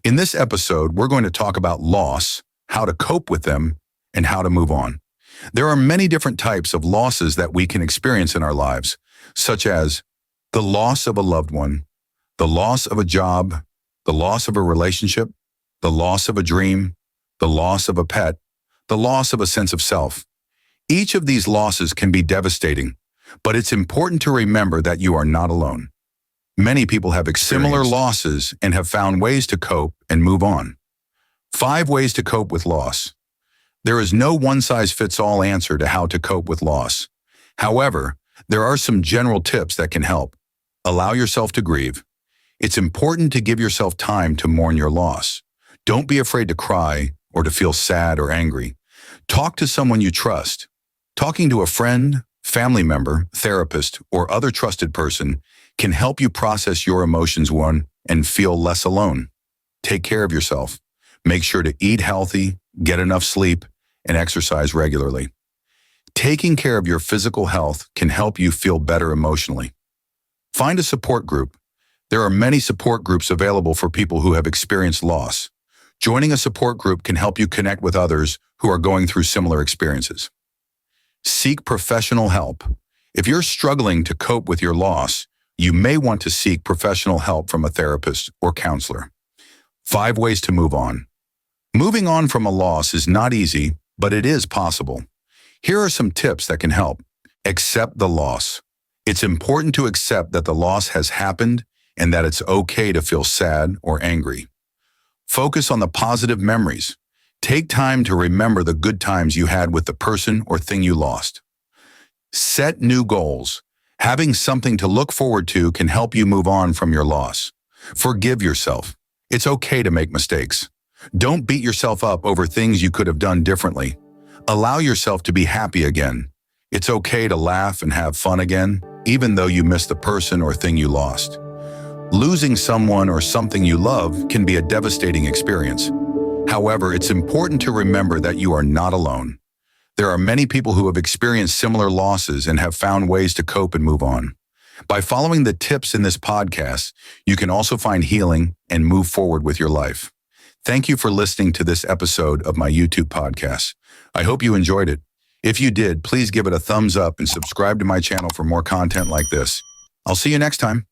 In this episode, we're going to talk about loss, how to cope with them, and how to move on. There are many different types of losses that we can experience in our lives, such as the loss of a loved one, the loss of a job, the loss of a relationship, the loss of a dream, the loss of a pet, the loss of a sense of self. Each of these losses can be devastating, but it's important to remember that you are not alone. Many people have similar losses and have found ways to cope and move on. 5 ways to cope with loss. There is no one-size-fits-all answer to how to cope with loss. However, there are some general tips that can help. Allow yourself to grieve. It's important to give yourself time to mourn your loss. Don't be afraid to cry or to feel sad or angry. Talk to someone you trust. Talking to a friend, family member, therapist, or other trusted person can help you process your emotions and feel less alone. Take care of yourself. Make sure to eat healthy, get enough sleep, and exercise regularly. Taking care of your physical health can help you feel better emotionally. Find a support group. There are many support groups available for people who have experienced loss. Joining a support group can help you connect with others who are going through similar experiences. Seek professional help. If you're struggling to cope with your loss, you may want to seek professional help from a therapist or counselor. 5 ways to move on. Moving on from a loss is not easy, but it is possible. Here are some tips that can help. Accept the loss. It's important to accept that the loss has happened and that it's okay to feel sad or angry. Focus on the positive memories. Take time to remember the good times you had with the person or thing you lost. Set new goals. Having something to look forward to can help you move on from your loss. Forgive yourself. It's okay to make mistakes. Don't beat yourself up over things you could have done differently. Allow yourself to be happy again. It's okay to laugh and have fun again, even though you miss the person or thing you lost. Losing someone or something you love can be a devastating experience. However, it's important to remember that you are not alone. There are many people who have experienced similar losses and have found ways to cope and move on. By following the tips in this podcast, you can also find healing and move forward with your life. Thank you for listening to this episode of my YouTube podcast. I hope you enjoyed it. If you did, please give it a thumbs up and subscribe to my channel for more content like this. I'll see you next time.